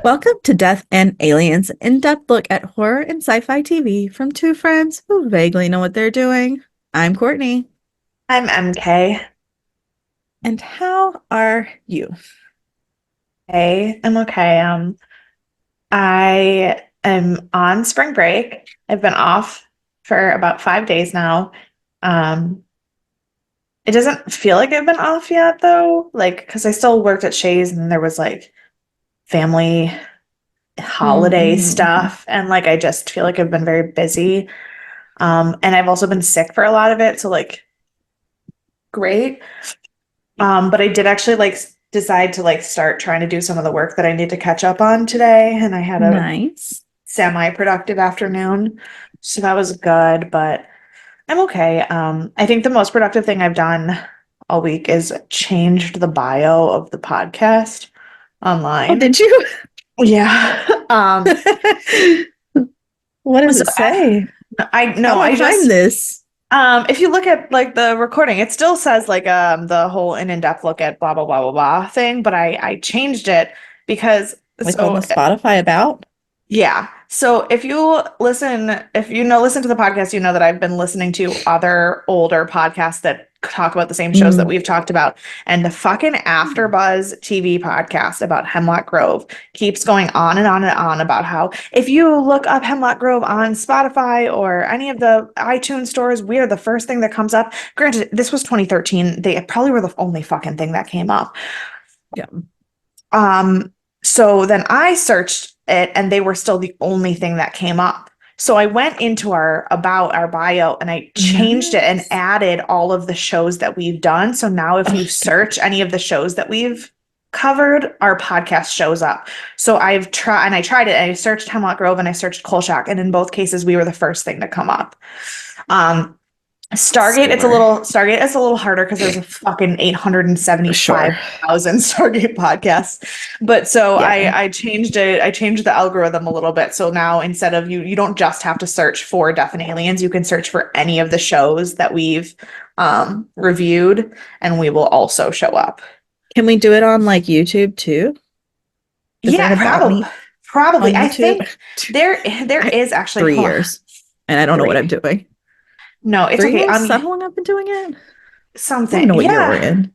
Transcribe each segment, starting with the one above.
Welcome to Death and Aliens, an in-depth look at horror and sci-fi TV from two friends who vaguely know what they're doing. I'm Courtney. I'm MK. And how are you? Hey, I'm okay. I am on spring break. I've been off for about 5 days now. Um, it doesn't feel like I've been off yet though, because I still worked at Shays and there was like family holiday Mm-hmm. stuff, and I just feel like I've been very busy. And I've also been sick for a lot of it, so great. But I did actually decide to start trying to do some of the work that I need to catch up on today, and I had a Nice. semi-productive afternoon. So that was good, but I'm okay. I think the most productive thing I've done all week is changed the bio of the podcast Oh, online. did you? Yeah. What does So it say? I How no, do I I find just this? if you look at the recording, it still says the whole in-depth look at blah blah blah blah blah thing, but I changed it because Like on the so Spotify about? yeah. So if you know, listen to the podcast, you know that I've been listening to other older podcasts that talk about the same shows that Mm. we've talked about. And the fucking AfterBuzz TV podcast about Hemlock Grove keeps going on and on and on about how if you look up Hemlock Grove on Spotify or any of the iTunes stores, we are the first thing that comes up. Granted, this was 2013. They probably were the only fucking thing that came up. Yeah. So then I searched it and they were still the only thing that came up. So I went into our bio and I changed it and Nice. added all of the shows that we've done. So now if Oh, you search any of the shows that we've covered, our podcast shows up. So I tried it and I searched Hemlock Grove and I searched Kolchak, and in both cases we were the first thing to come up. Um, score. Stargate is a little harder because there's a fucking Sure. 875,000 Stargate podcasts. But so Yeah. I changed it. I changed the algorithm a little bit. So now instead of you don't just have to search for Death and Aliens, you can search for any of the shows that we've reviewed, and we will also show up. Can we do it on like YouTube too? Is there an Yeah, about probably. me Probably. on I YouTube? think there I is actually, 3 years and I don't know what I'm three. doing. No, it's Three okay. years? Is that how long I've been doing it? I don't even Something. know what year we're Yeah. in.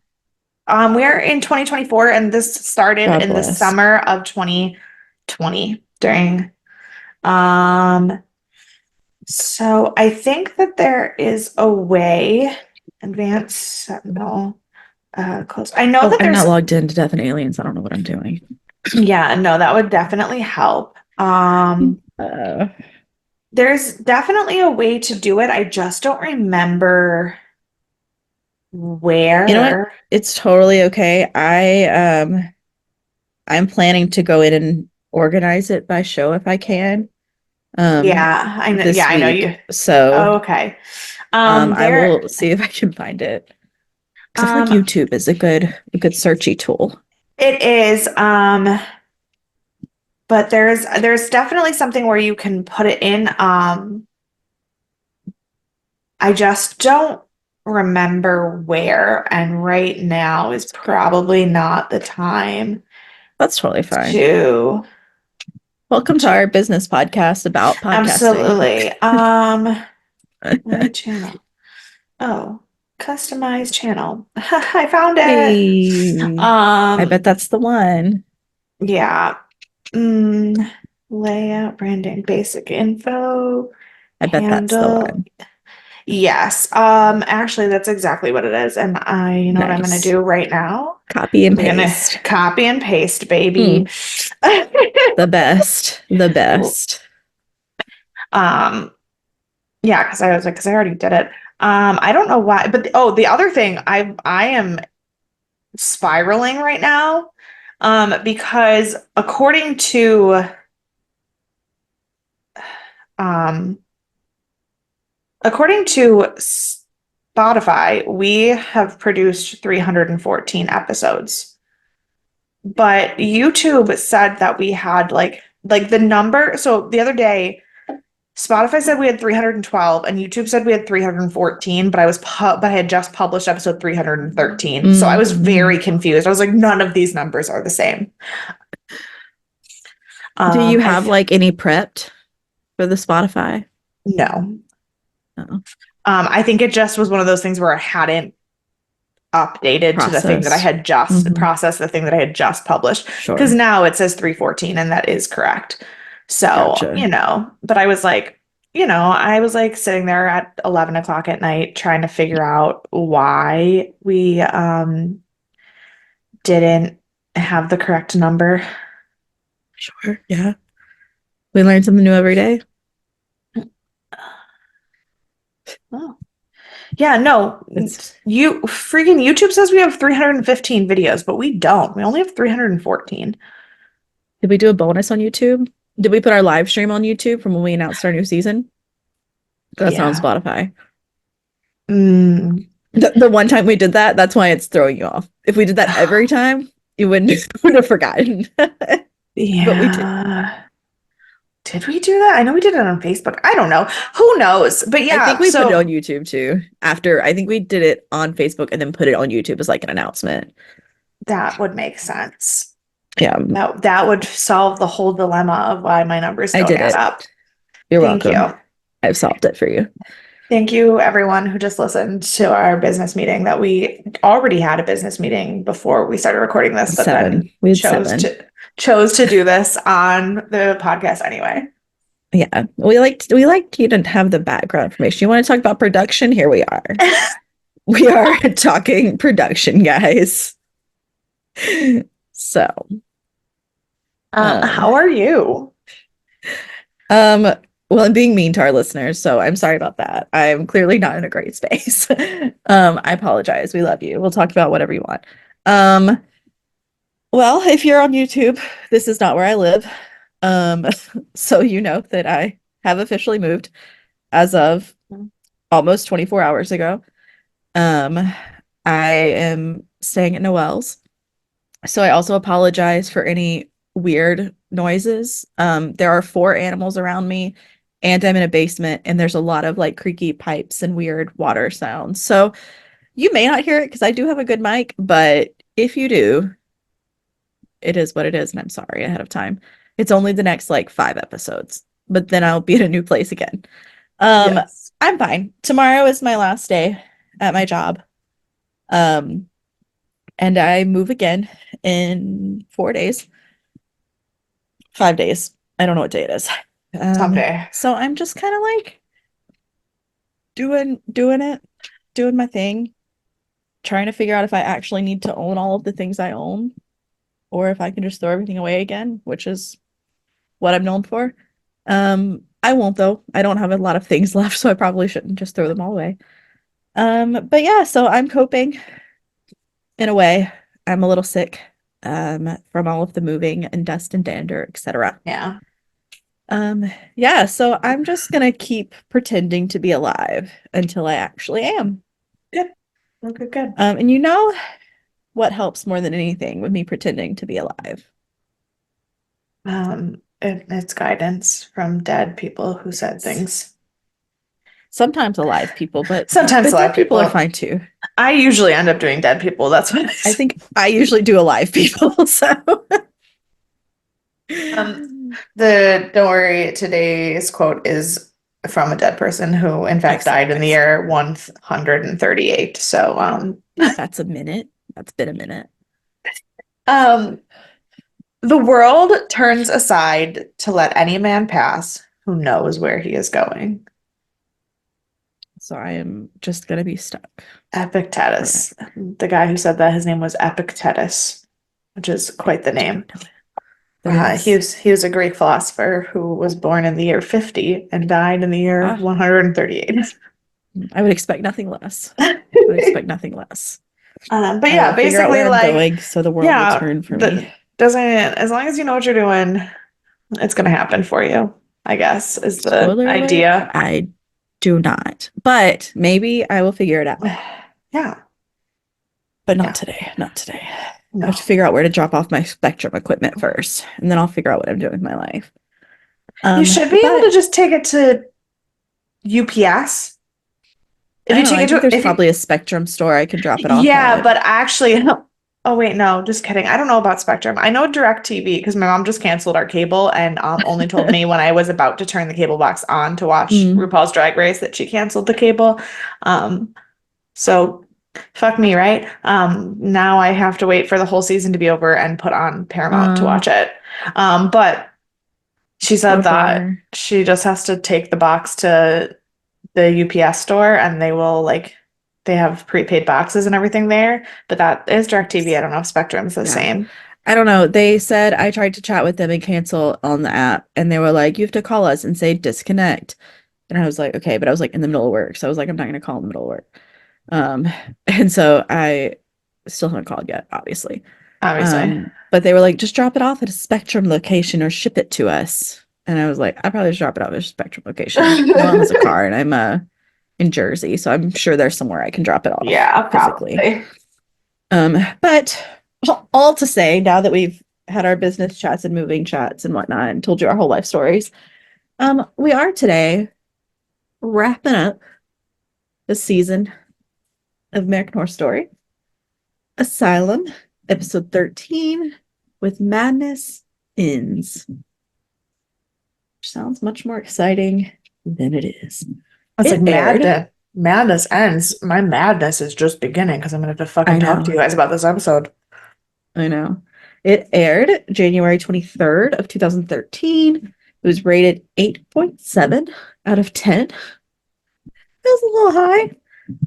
We're in 2024, and this started God in the bless. summer of 2020 during, um, so I think that there is a way, advanced sentinel, close. I know Oh, that I'm not there's, logged into Death and Aliens. I don't know what I'm doing. yeah, no, that would definitely help. Uh, There's definitely a way to do it. I just don't remember you know what? where. It's totally okay. I'm planning to go in and organize it by show if I can Yeah, I know. Yeah, this I know week. you. So Oh, okay. I There, will see if I can find it. Because I feel like um, YouTube is a good searchy tool. it is. But there's definitely something where you can put it in. I just don't remember where, and right now is It's okay. probably not the time That's totally fine. to Welcome to to our business podcast about podcasting. absolutely. What channel? Oh, customize channel. I found it. Hey, I bet Um, that's the one. yeah. Mm, layout, branding, basic info, I bet that's the handle. one. Yes. Actually, that's exactly what it is. And you know what I'm gonna Nice. do right now? Copy and I'm gonna paste. copy and paste, baby. Mm, the best. The best. Um, yeah, because I was like, because I already did it. I don't know why, but the other thing, I am spiraling right now, because um, according to Spotify, we have produced 314 episodes. But YouTube said that we had like the number. So the other day, Spotify said we had 312 and YouTube said we had 314, but I had just published episode 313. So I was Mm. very confused. I was like, none of these numbers are the same. Do you I have like any prepped for the Spotify? no. No. I think it just was one of those things where I hadn't updated to the thing that I Process. had just Hmm. processed, the thing that I had just published. Because Sure. now it says 314 and that is correct. So, Gotcha. but I was like, I was like sitting there at 11 o'clock at night trying to figure out why we didn't have the correct number. Sure. Yeah. We learn something new every day. Oh. Yeah, no, It's you freaking YouTube says we have 315 videos, but we don't. We only have 314. Did we do a bonus on YouTube? Did we put our live stream on YouTube from when we announced our new season? That's not on Yeah. Spotify. Mm, The one time we did that, that's why it's throwing you off. If we did that every time, you wouldn't would have forgotten. But we did. yeah. Did we do that? I know we did it on Facebook. I don't know. Who knows? But I think yeah, we put it on so YouTube too. After I think we did it on Facebook and then put it on YouTube as like an announcement. that would make sense. Yeah, That would solve the whole dilemma of why my numbers I don't did add it. up. You're Thank welcome. you. I've solved it for you. Thank you, everyone who just listened to our business meeting that we already had a business meeting before we started recording this, but then 7. We had chose 7. to do this on the podcast anyway. Yeah, we like you to have the background information. You want to talk about production? Here we are. We are talking production, guys. So, How are you? well, I'm being mean to our listeners, so I'm sorry about that. I'm clearly not in a great space. I apologize. We love you. We'll talk about whatever you want. Well, if you're on YouTube, this is not where I live. Um, so you know that I have officially moved as of almost 24 hours ago. Um, I am staying at Noelle's. So I also apologize for any weird noises. There are 4 animals around me, and I'm in a basement, and there's a lot of like creaky pipes and weird water sounds. So you may not hear it because I do have a good mic, but if you do, it is what it is, and I'm sorry ahead of time. It's only the next like 5 episodes, but then I'll be in a new place again. Um, Yes. I'm fine. Tomorrow is my last day at my job. Um, and I move again in 4 days, 5 days. I don't know what day it is. Someday. So I'm just kind of like doing it, doing my thing, trying to figure out if I actually need to own all of the things I own or if I can just throw everything away again, which is what I'm known for. I won't though. I don't have a lot of things left, so I probably shouldn't just throw them all away. But yeah, so I'm coping in a way. I'm a little sick from all of the moving and dust and dander, etc. Yeah. Yeah, so I'm just gonna keep pretending to be alive until I actually am. Good. Okay, good. And you know what helps more than anything with me pretending to be alive? It's guidance from dead people who said things. Sometimes alive people, Sometimes but dead alive people are people. fine too. I usually end up doing dead people. That's what I think I usually do alive people, so don't worry, today's quote is from a dead person who in fact excellent, died in the year 138. So that's a minute. That's been a minute. um the world turns aside to let any man pass who knows where he is going. So I am just gonna be stuck. Epictetus. The guy who said that, his name was Epictetus, which is quite the name. He was a Greek philosopher who was born in the year 50 and died in the year 138. I would expect nothing less. I would expect nothing less. But I yeah, will figure out basically where I'm like going, so the world will turn for me. doesn't as long as you know what you're doing, it's gonna happen for you, I guess, is the Spoiler alert, idea. I do not, but maybe I will figure it out. Yeah, But not Yeah. today. Not today. no. I have to figure out where to drop off my Spectrum equipment first, and then I'll figure out what I'm doing with my life. You should be able to just take it to UPS. If I you don't know, take I it think to there's probably a Spectrum store I can drop it off yeah, at. but actually Oh wait, no, just kidding. I don't know about Spectrum. I know DirecTV because my mom just canceled our cable and only told me when I was about to turn the cable box on to watch Mm. RuPaul's Drag Race that she canceled the cable. So fuck me, right? Now I have to wait for the whole season to be over and put on Paramount to Uh, watch it. But she said poor that her. she just has to take the box to the UPS store and they will like they have prepaid boxes and everything there, but that is DirecTV. I don't know if Spectrum's the Yeah. same. I don't know. They said I tried to chat with them and cancel on the app, and they were like, "You have to call us and say disconnect." And I was like, "Okay," but I was like in the middle of work, so I was like, "I'm not going to call in the middle of work." Um, and so I still haven't called yet, obviously. Obviously. But they were like, "Just drop it off at a Spectrum location or ship it to us." And I was like, "I probably just drop it off at a Spectrum location." My mom has a car, and I'm in Jersey, so I'm sure there's somewhere I can drop it off Yeah, physically. probably. But all to say, now that we've had our business chats and moving chats and whatnot and told you our whole life stories, we are today wrapping up the season of American Horror Story Asylum, episode 13, with Madness Ends. Which sounds much more exciting than it is. It's like It aired. madness ends. My madness is just beginning because I'm gonna have to fucking I talk to know, you guys about this episode. I know. It aired January 23rd of 2013. It was rated 8.7 out of 10. It was a little high.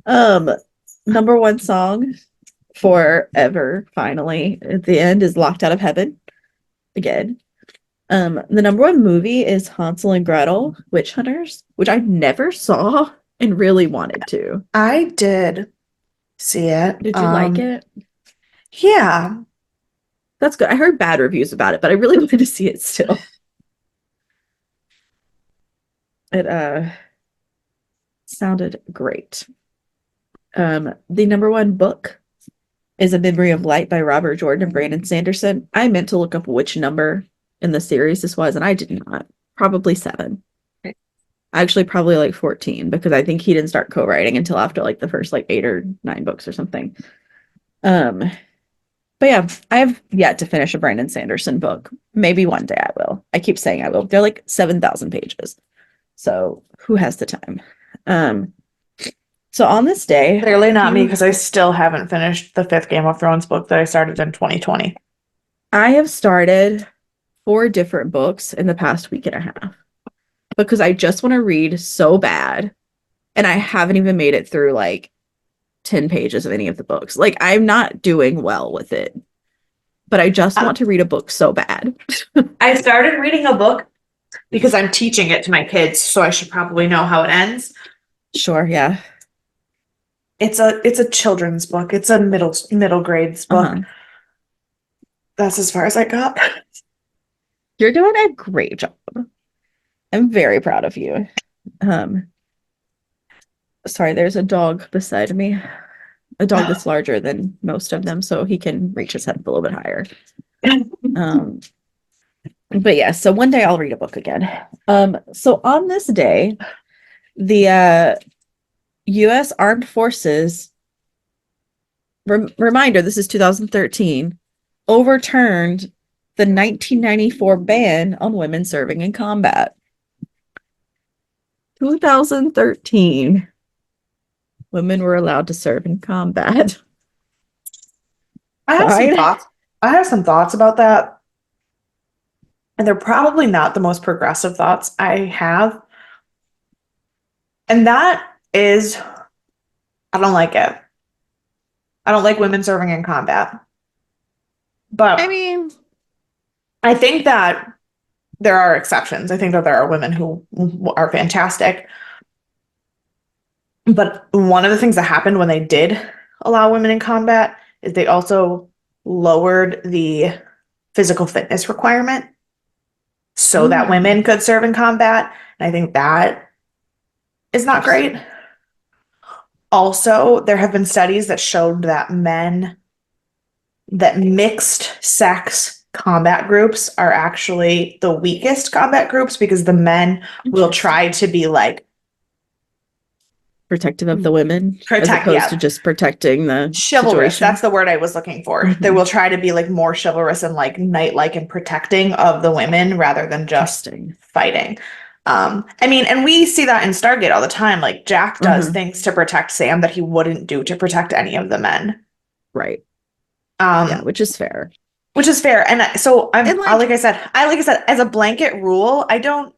Um, number one song forever, finally, at the end is Locked Out of Heaven again. The number one movie is Hansel and Gretel, Witch Hunters, which I never saw and really wanted to. I did see it. Did you like it? Yeah. That's good. I heard bad reviews about it, but I really wanted to see it still. It sounded great. The number one book is A Memory of Light by Robert Jordan and Brandon Sanderson. I meant to look up which number in the series this was, and I did not. Probably 7. Actually, probably like 14, because I think he didn't start co-writing until after like the first like 8 or 9 books or something. Um, but yeah, I have yet to finish a Brandon Sanderson book. Maybe one day I will. I keep saying I will. They're like 7,000 pages. So who has the time? Um, so on this day, Clearly not me you because I still haven't finished the fifth Game of Thrones book that I started in 2020. I have started 4 different books in the past week and a half because I just want to read so bad. And I haven't even made it through like 10 pages of any of the books. Like I'm not doing well with it, but I just Uh, want to read a book so bad. I started reading a book because I'm teaching it to my kids, so I should probably know how it ends. Sure, yeah. It's a children's book. It's a middle grades book. Uh-huh. That's as far as I got. You're doing a great job. I'm very proud of you. Um, sorry, there's a dog beside me. A dog that's larger than most of them, so he can reach his head a little bit higher. Um, but yeah, so one day I'll read a book again. So on this day, the US Armed Forces reminder, this is 2013, overturned the 1994 ban on women serving in combat. 2013, women were allowed to serve in combat. I have some thoughts. I have some thoughts about that. And they're probably not the most progressive thoughts I have. And that is, I don't like it. I don't like women serving in combat. I But mean, I think that there are exceptions. I think that there are women who are fantastic. But one of the things that happened when they did allow women in combat is they also lowered the physical fitness requirement so that women could serve in combat. And I think that is not great. Also, there have been studies that showed that that mixed sex combat groups are actually the weakest combat groups because the men will try to be like protective of the women as Protect, opposed to yeah. just protecting the Chivalrous, situation. that's the word I was looking for. They Mhm. will try to be like more chivalrous and like knight-like and protecting of the women rather than just Interesting. fighting. I mean, and we see that in Stargate all the time. Like Jack does Uh-huh. things to protect Sam that he wouldn't do to protect any of the men. Right. Yeah, Um, which is fair. which is fair. And so And like like, I said, as a blanket rule, I don't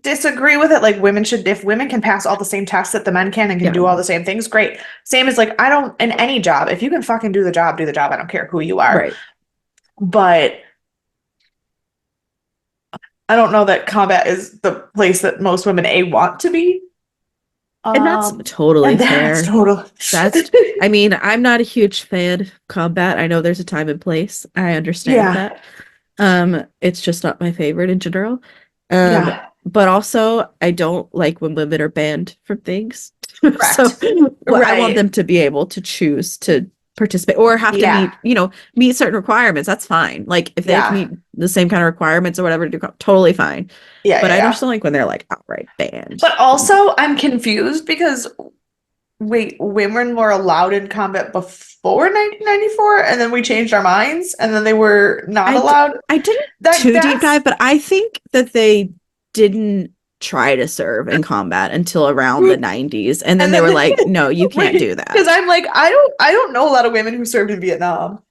disagree with it. Like women should, if women can pass all the same tests that the men can and can yeah, do all the same things, great. Same as like, I don't, in any job, if you can fucking do the job, do the job. I don't care who you are. right. But I don't know that combat is the place that most women A want to be. And that's Um, totally and that's fair. total. I mean, I'm not a huge fan of combat. I know there's a time and place. I understand Yeah, that. It's just not my favorite in general. Um, yeah, but also I don't like when women are banned from things. So, correct. well, I want Right. them to be able to choose to participate or have to Yeah, meet certain requirements. That's fine. Like if they have to yeah, meet the same kind of requirements or whatever, totally fine. yeah, But yeah, I just yeah. don't like when they're like outright banned. But also, I'm confused because wait, women were allowed in combat before 1994, and then we changed our minds, and then they were not I d- allowed. I didn't That too deep that's dive, but I think that they didn't try to serve in combat until around the 90s. And then and they then were like, no, you can't wait, do because that. I'm like, I don't know a lot of women who served in Vietnam.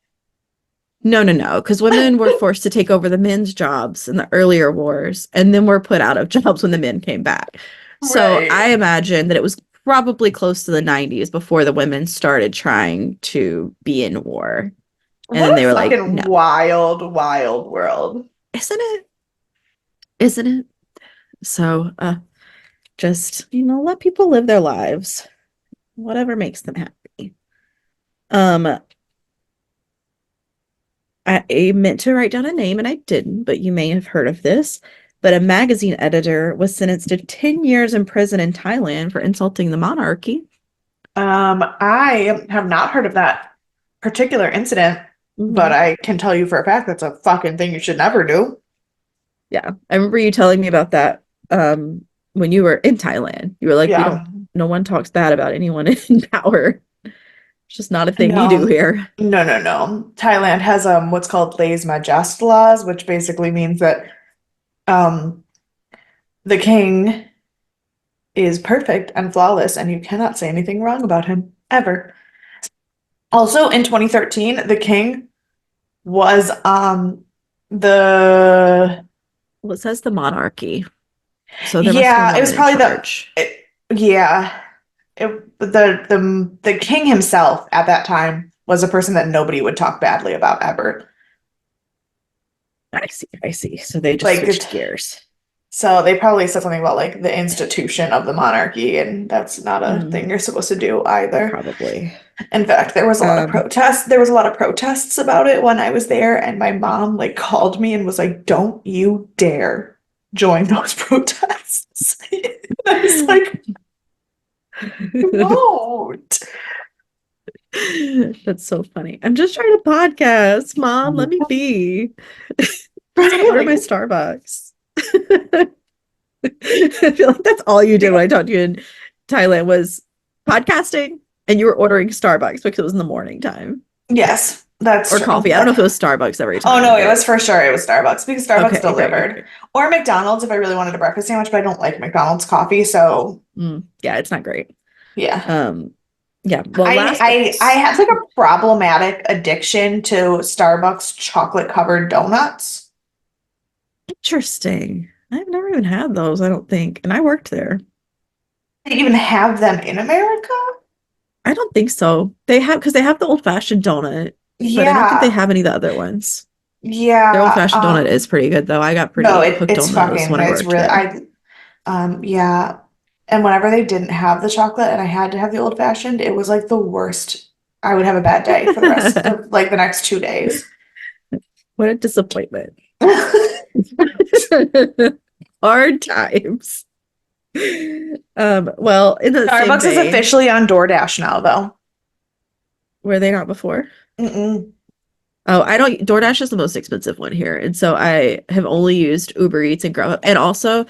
No, no, no. Because women were forced to take over the men's jobs in the earlier wars and then were put out of jobs when the men came back. So Right. I imagine that it was probably close to the 90s before the women started trying to be in war. And What then a they were like, fucking no, wild, wild world. isn't it? Isn't it? So, just, let people live their lives, whatever makes them happy. Um, I meant to write down a name and I didn't, but you may have heard of this. But a magazine editor was sentenced to 10 years in prison in Thailand for insulting the monarchy. I have not heard of that particular incident, but Mhm. I can tell you for a fact that's a fucking thing you should never do. Yeah, I remember you telling me about that when you were in Thailand. You were like, Yeah. no one talks bad about anyone in power. It's just not a thing we do No, here. no. Thailand has what's called lèse majestes laws, which basically means that um the king is perfect and flawless, and you cannot say anything wrong about him ever. Also, in 2013, the king was the Well, it says the monarchy, so there must have been yeah, it was women in probably charge. yeah, the king himself at that time was a person that nobody would talk badly about ever. I see, I see. So they just Like switched gears. so they probably said something about like the institution of the monarchy, and that's not a Mm, thing you're supposed to do either. probably. In fact, there was a lot of Um, protests. There was a lot of protests about it when I was there, and my mom like called me and was like, "Don't you dare join those protests." I was like, "Won't." That's so funny. I'm just trying to podcast. Mom, let me be. Right? Order my Like, Starbucks. I feel like that's all you did when I talked to you in Thailand was podcasting and you were ordering Starbucks because it was in the morning time yes, that's or true. coffee. I don't know if it was Starbucks every Oh time, no, it but was for sure. It was Starbucks because Starbucks okay, great, great, delivered, great. or McDonald's if I really wanted a breakfast sandwich. But I don't like McDonald's coffee, so Yeah, it's not great. yeah. Um, yeah. Well, last I have like a problematic addiction to Starbucks chocolate covered donuts. interesting. I've never even had those, I don't think. And I worked there. They even have them in America? I don't think so. Because they have the old-fashioned donut, but I don't think they Yeah. have any of the other ones. Their Yeah. old-fashioned donut is pretty good though. I got No, pretty hooked it's on those fucking when I it's worked really there. yeah. And whenever they didn't have the chocolate and I had to have the old fashioned, it was like the worst. I would have a bad day for the rest of like the next 2 days. What a disappointment. Hard times. Well, in the same Starbucks is vein, officially on DoorDash now, though. were they not before? Mm-mm. Oh, I don't. DoorDash is the most expensive one here, and so I have only used Uber Eats and Grubhub. And also,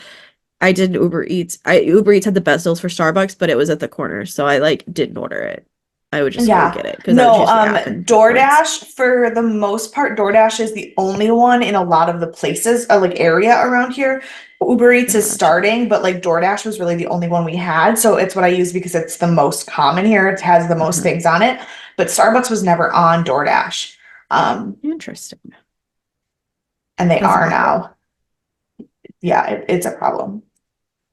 I did Uber Eats. Uber Eats had the best deals for Starbucks, but it was at the corner, so I like didn't order it. I would just go Yeah. get it because I would No, use the app and get points. DoorDash, for the most part, DoorDash is the only one in a lot of the places, like area around here. Uber Eats is Gotcha. starting, but like DoorDash was really the only one we had. So it's what I use because it's the most common here. It has the most Uh-huh. things on it. But Starbucks was never on DoorDash. Interesting. And they That's a are problem. now. Yeah, it's a problem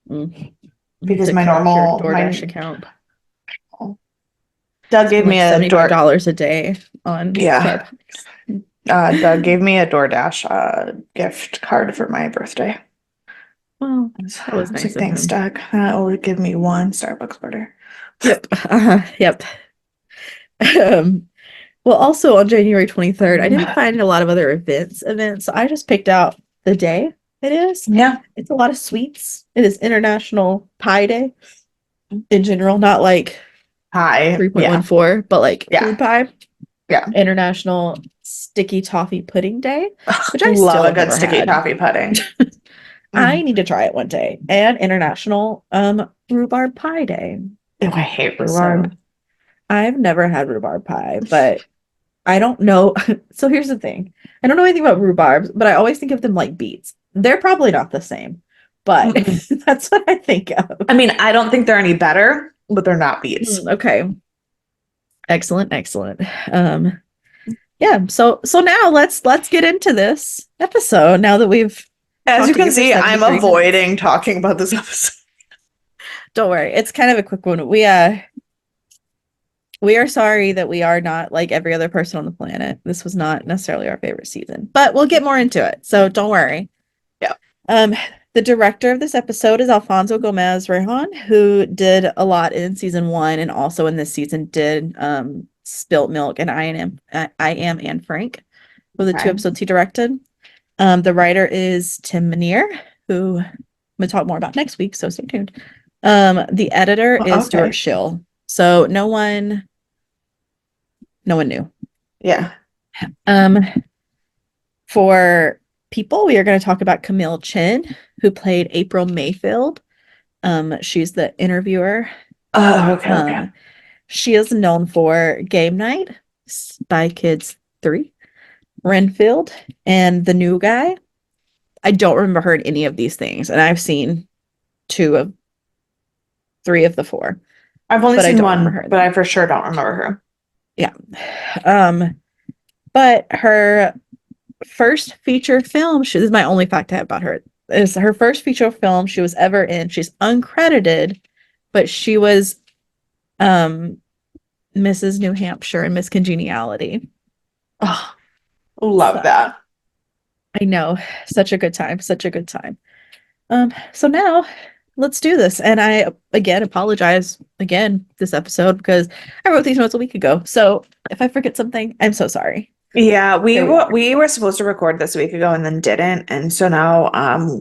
Mm. You have because to my cut off your normal, DoorDash my account. Doug gave Spend me like a door. $75 a day on Yeah, Starbucks. Doug gave me a DoorDash gift card for my birthday. Well, It's that was nice like, of thanks, him. Doug. Only give me one Starbucks order. Yep. Yep. Um, well, also on January 23rd, I didn't find a lot of other events, so I just picked out the day it is. Yeah. It's a lot of sweets. It is International Pie Day in general, not like Hi. Yeah. 3.14, but like Yeah. food pie. Yeah. International Sticky Toffee Pudding Day, which I Love still a have good never sticky had. toffee pudding. I Mm. need to try it one day. And International Rhubarb Pie Day. Oh, I hate So rhubarb. I've never had rhubarb pie, but I don't know. So here's the thing. I don't know anything about rhubarbs, but I always think of them like beets. They're probably not the same, but Mm-mm. that's what I think of. I mean, I don't think they're any better, but they're not beets. Okay. Excellent, excellent. Yeah, so now let's get into this episode now that we've As you talked to can you for see, I'm 73 minutes. avoiding talking about this episode. Don't worry, it's kind of a quick one. We are sorry that we are not like every other person on the planet. This was not necessarily our favorite season, but we'll get more into it. So don't worry. Yeah. Um, the director of this episode is Alfonso Gomez Rejon, who did a lot in season one and also in this season did Spilt Milk and I Am Anne Frank were the two Okay. episodes he directed. The writer is Tim Minear, who I'm gonna talk more about next week, so stay tuned. The editor is Stuart Okay. Schill. So no one knew. Yeah. Um, for people, we are going to talk about Camille Chin, who played April Mayfield. She's the interviewer. Oh, okay. She is known for Game Night, Spy Kids 3, Renfield, and The New Guy. I don't remember her in any of these things, and I've seen 3 of the 4, I've only but I seen don't remember one, her in but I them. for sure don't remember her. Yeah. But her first feature film, this is my only fact I have about her, is her first feature film she was ever in. She's uncredited, but she was Mrs. New Hampshire and Miss Congeniality. Oh, love So that. I know, such a good time, such a good time. So now let's do this. And I again apologize again this episode because I wrote these notes a week ago. So if I forget something, I'm so sorry. Yeah, Here we are. we were supposed to record this a week ago and then didn't. And so now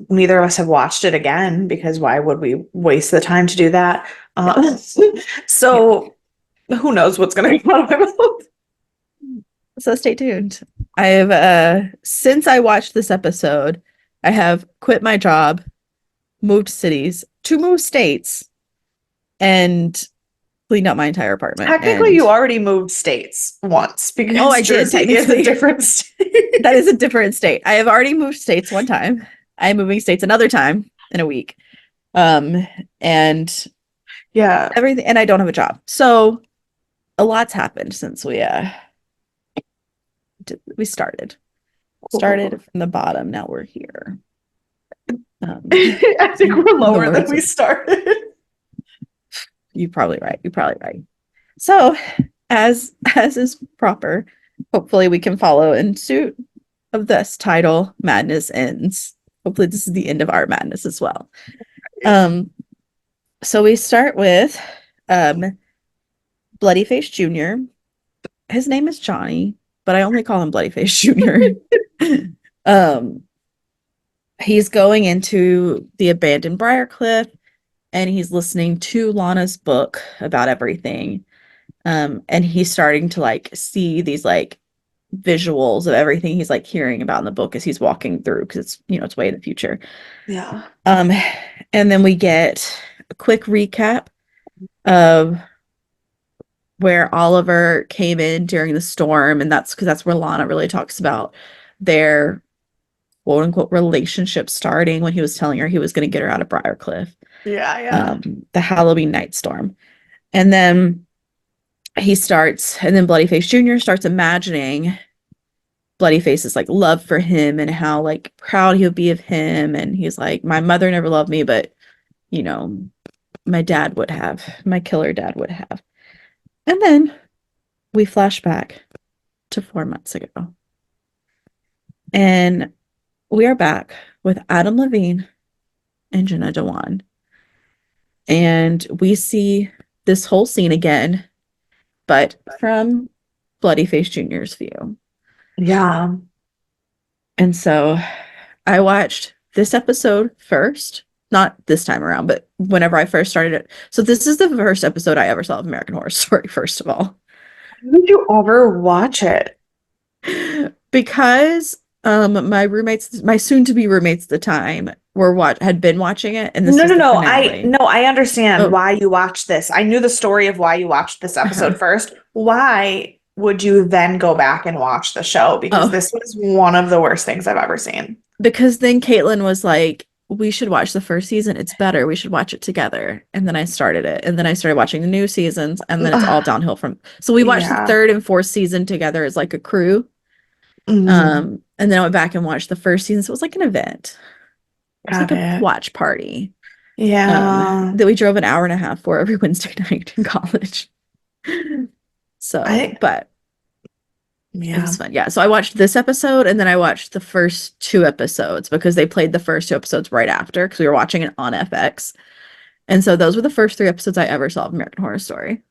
neither of us have watched it again because why would we waste the time to do that? So who knows what's gonna come out of my mouth. So stay tuned. I've since I watched this episode, I have quit my job, moved cities, to move states, and cleaned out my entire apartment. Technically, And you already moved states once because oh, I did Jersey is a technically. different state. That is a different state. I have already moved states one time. I am moving states another time in a week. And Yeah. everything, and I don't have a job. So a lot's happened since we started. Started from the bottom. Now we're here. I think we're lower than we started. You're probably right. You're probably right. So, as is proper, hopefully we can follow in suit of this title, Madness Ends. Hopefully this is the end of our madness as well. So we start with Bloodyface Jr. His name is Johnny, but I only call him Bloodyface Jr. He's going into the abandoned Briarcliff and he's listening to Lana's book about everything. And he's starting to like see these like visuals of everything he's like hearing about in the book as he's walking through because it's, it's way in the future. Yeah. Um, and then we get a quick recap of where Oliver came in during the storm, and that's because that's where Lana really talks about their quote unquote relationship starting when he was telling her he was going to get her out of Briarcliff. Yeah, yeah. The Halloween night storm. And then and then Bloodyface Jr. starts imagining Bloodyface's like love for him and how like proud he would be of him. And he's like, my mother never loved me, but you know, my dad would have, my killer dad would have. And then we flash back to 4 months ago. And we are back with Adam Levine and Jenna Dewan. And we see this whole scene again, but from Bloodyface Jr.'s view. Yeah. And so I watched this episode first, not this time around, but whenever I first started it. So this is the first episode I ever saw of American Horror Story, first of all. Did you ever watch it? Because my soon-to-be roommates at the time had been watching it, and this No, was no, the no. finale. I understand Oh, why you watched this. I knew the story of why you watched this episode first. Why would you then go back and watch the show? Because oh, this was one of the worst things I've ever seen. because then Caitlin was like, we should watch the first season. It's better. We should watch it together. And then I started it. And then I started watching the new seasons. And then it's all Ugh, downhill from. So we watched the yeah. third and fourth season together as like a crew. Mm, And then I went back and watched the first season. So it was like an event. It was got like a it. watch party. Yeah. That we drove an hour and a half for every Wednesday night in college. So, I, but it yeah. was fun. Yeah. So I watched this episode and then I watched the first 2 episodes because they played the first 2 episodes right after because we were watching it on FX. And so those were the first 3 episodes I ever saw of American Horror Story.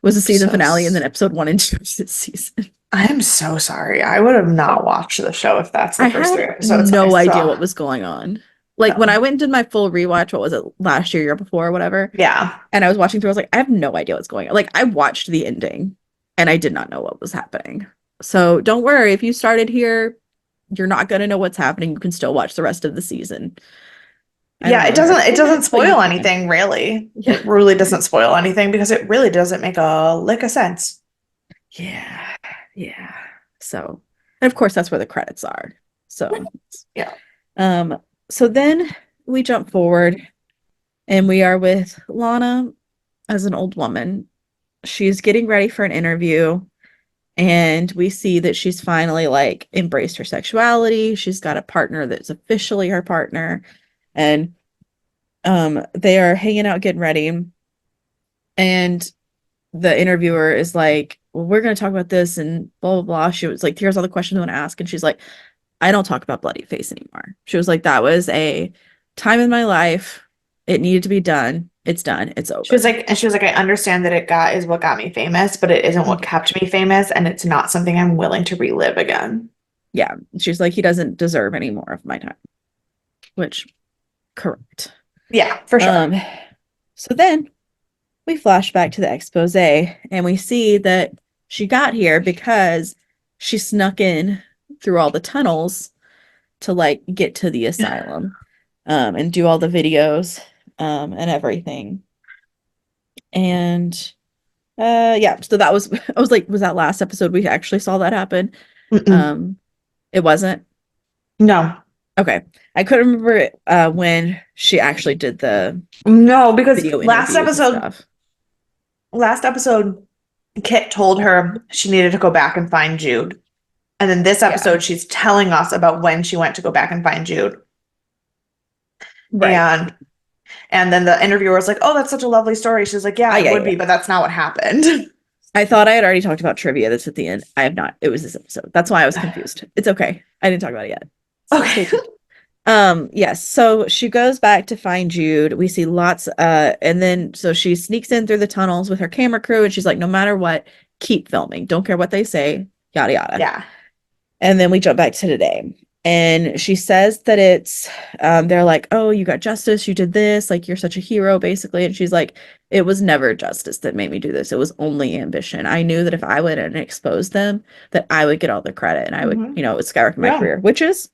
Was the season So, finale and then episode 1 and 2 of this season. I'm so sorry. I would have not watched the show if that's I the first three had episodes I no idea saw. what was going on. Like when I No. went and did my full rewatch, what was it, last year before, or whatever? Yeah. And I was watching through, I was like, I have no idea what's going on. Like I watched the ending and I did not know what was happening. So don't worry, if you started here, you're not gonna know what's happening. You can still watch the rest of the season. I don't Yeah, know. it doesn't But you spoil can. anything really. Yeah. It really doesn't spoil anything because it really doesn't make a lick of sense. Yeah. Yeah. So, and of course that's where the credits are. So, Yeah. um, so then we jump forward and we are with Lana as an old woman. She's getting ready for an interview and we see that she's finally like embraced her sexuality. She's got a partner that's officially her partner and they are hanging out getting ready and the interviewer is like, well, we're going to talk about this and blah, blah, blah. She was like, here's all the questions I want to ask. And she's like, I don't talk about Bloody Face anymore. She was like, that was a time in my life. It needed to be done. It's done. It's over. She was like, I understand that is what got me famous, but it isn't what kept me famous, and it's not something I'm willing to relive again. Yeah. She's like, he doesn't deserve any more of my time. Which, correct. Yeah, for sure. So then we flash back to the expose and we see that she got here because she snuck in through all the tunnels to like get to the asylum and do all the videos and everything. And yeah, so that was I was like, was that last episode we actually saw that happen? Mm-mm. It wasn't. No. Okay. I couldn't remember when she actually did the No, because video interviews and stuff. last episode, Kit told her she needed to go back and find Jude. And then this episode, she's telling us about when she went to go back and find Jude. Right. And then the interviewer was like, oh, that's such a lovely story. She's like, yeah, it would be, but that's not what happened. I thought I had already talked about trivia that's at the end. I have not. It was this episode. That's why I was confused. It's okay. I didn't talk about it yet. So Okay. yes. So she goes back to find Jude. We see lots and then so she sneaks in through the tunnels with her camera crew and she's like, no matter what, keep filming. Don't care what they say. Yada yada. Yeah. And then we jump back to today. And she says that they're like, oh, you got justice, you did this, like you're such a hero, basically. And she's like, it was never justice that made me do this. It was only ambition. I knew that if I went and exposed them, that I would get all the credit and I would, Hmm. it would skyrocket my Yeah. career, which is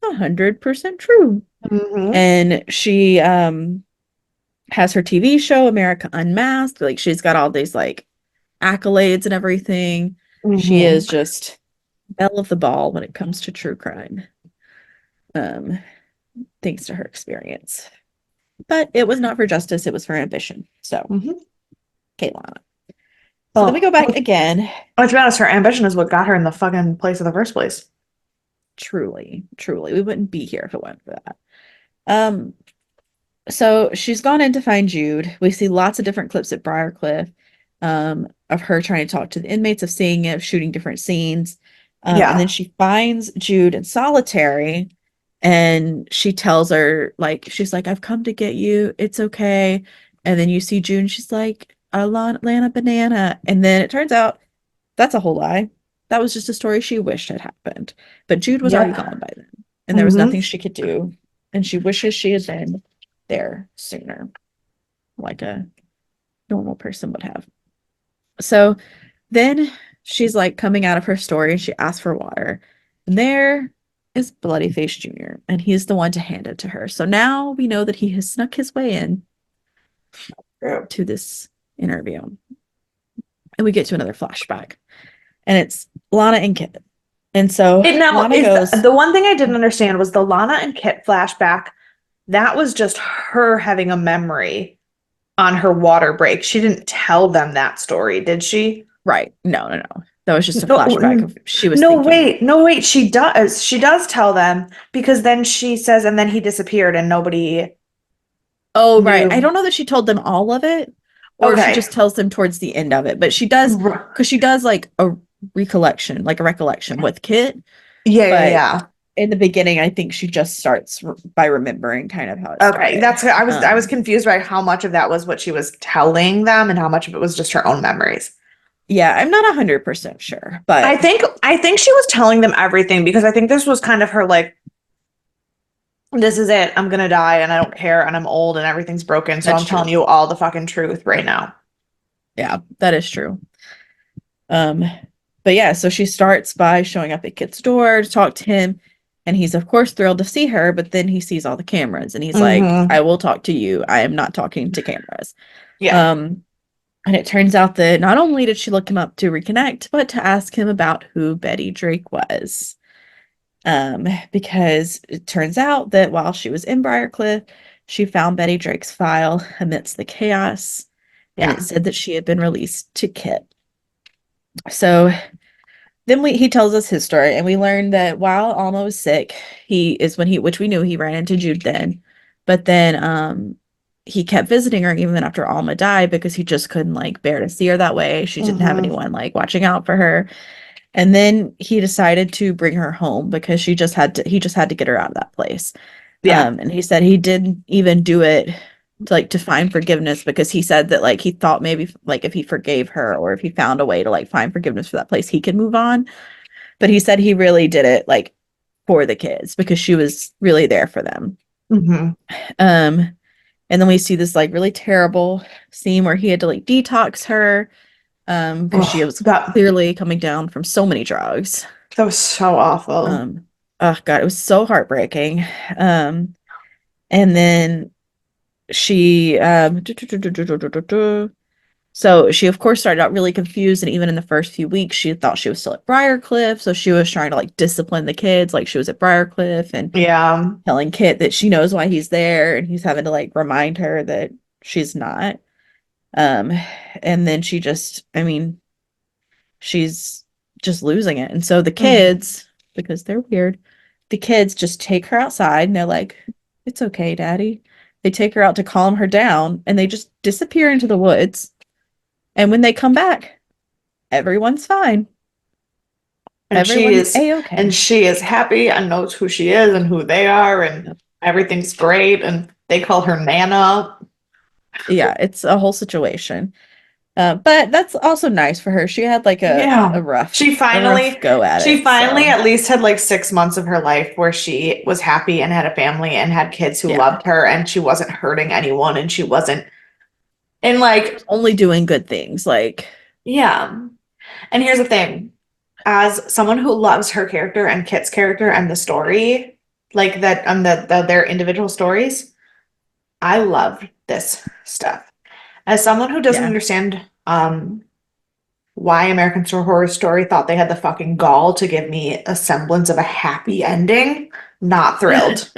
100% true. Hmm. And she has her TV show, America Unmasked. Like she's got all these like accolades and everything. She Hmm. is just belle of the ball when it comes to true crime. Um, thanks to her experience. But it was not for justice, it was for ambition. So, Hmm. Kaylana. So then we go Well, back again. let's be honest, her ambition is what got her in the fucking place in the first place. Truly, truly, we wouldn't be here if it weren't for that. Um, so she's gone in to find Jude. We see lots of different clips at Briarcliff, of her trying to talk to the inmates, of seeing it, of shooting different scenes. And then Yeah. she finds Jude in solitary and she tells her, like, she's like, I've come to get you. It's okay. And then you see Jude and she's like, Atlanta banana. And then it turns out that's a whole lie. That was just a story she wished had happened. But Jude was already Yep. gone by then, and there was Hmm. nothing she could do. And she wishes she had been there sooner, like a normal person would have. So then she's like coming out of her story and she asks for water. And there is Bloody Face Jr., and he's the one to hand it to her. So now we know that he has snuck his way in True. to this interview. And we get to another flashback. And it's Lana and Kit. And so It now Lana is goes, the one thing I didn't understand was the Lana and Kit flashback. That was just her having a memory on her water break. She didn't tell them that story, did she? right. No, no, no. That was just a No, flashback of she was no, thinking. wait, no, wait. She does. She does tell them because then she says, and then he disappeared and nobody Oh, right. I knew. don't know that she told them all of it or she Okay. just tells them towards the end of it, but she does R- because she does like a recollection, like a recollection with Kit. Yeah, yeah, But yeah. in the beginning, I think she just starts by remembering kind of how it Okay, started. I was confused by how much of that was what she was telling them and how much of it was just her own memories. Yeah, I'm not 100% sure, I but think I think she was telling them everything because I think this was kind of her like, this is it. I'm gonna die and I don't care and I'm old and everything's broken, so that's I'm telling true. you all the fucking truth right now. Yeah, that is true. Um, but yeah, so she starts by showing up at Kit's door to talk to him, and he's of course thrilled to see her, but then he sees all the cameras and he's like, Mm-hmm. I will talk to you. I am not talking to cameras. Yeah. Um, and it turns out that not only did she look him up to reconnect, but to ask him about who Betty Drake was. Because it turns out that while she was in Briarcliff, she found Betty Drake's file amidst the chaos, and it Yeah. said that she had been released to Kit. So then he tells us his story, and we learned that while Alma was sick, which we knew he ran into Jude then, but then he kept visiting her even after Alma died because he just couldn't like bear to see her that way. She didn't have Mm-hmm. anyone like watching out for her. And then he decided to bring her home because he just had to get her out of that place. Yeah. And he said he didn't even do it to find forgiveness because he said that like he thought maybe like if he forgave her or if he found a way to like find forgiveness for that place, he could move on. But he said he really did it like for the kids because she was really there for them. Mm-hmm. Um, and then we see this like really terrible scene where he had to like detox her because she Oh, was that clearly coming down from so many drugs. that was so awful. Um, oh God, it was so heartbreaking. Um, and then she so she of course started out really confused, and even in the first few weeks, she thought she was still at Briarcliff. So she was trying to like discipline the kids, like she was at Briarcliff, and Yeah. telling Kit that she knows why he's there, and he's having to like remind her that she's not. Um, and then I mean, she's just losing it. And so the Mm-hmm. kids, because they're weird, the kids just take her outside and they're like, it's okay, Daddy. They take her out to calm her down and they just disappear into the woods. And when they come back, everyone's fine. And she Everyone's is and a-okay. she is happy and knows who she is and who they are and Yep. everything's great and they call her Nana. Yeah, it's a whole situation. But that's also nice for her. She had like Yeah. a rough She a rough finally go at she it. finally So at least had like 6 months of her life where she was happy and had a family and had kids who yeah, loved her and she wasn't hurting anyone and she wasn't and she like was only doing good things. Like, yeah. And here's the thing. As someone who loves her character and Kit's character and the story, like that and their individual stories, I love this stuff. As someone who doesn't yeah. understand why American Horror Story thought they had the fucking gall to give me a semblance of a happy ending, not thrilled.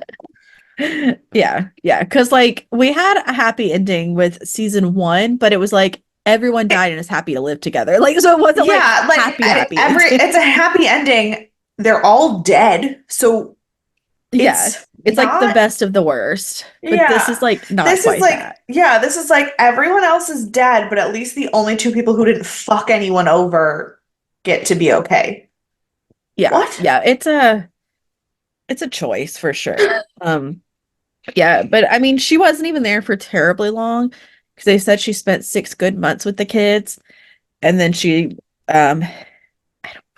Yeah, yeah. Because like we had a happy ending with season one, but it was like everyone died and is happy to live together. Like, so it wasn't like Yeah, like happy every ending. it's a happy ending. They're all dead, so Yeah. it's It's like the not. best of the worst. But this is Yeah. like not This is quite like, that. yeah, this is like everyone else is dead, but at least the only two people who didn't fuck anyone over get to be okay. Yeah, What? yeah. It's a choice for sure. Yeah, but I mean, she wasn't even there for terribly long because they said she spent 6 good months with the kids, and then she, I don't know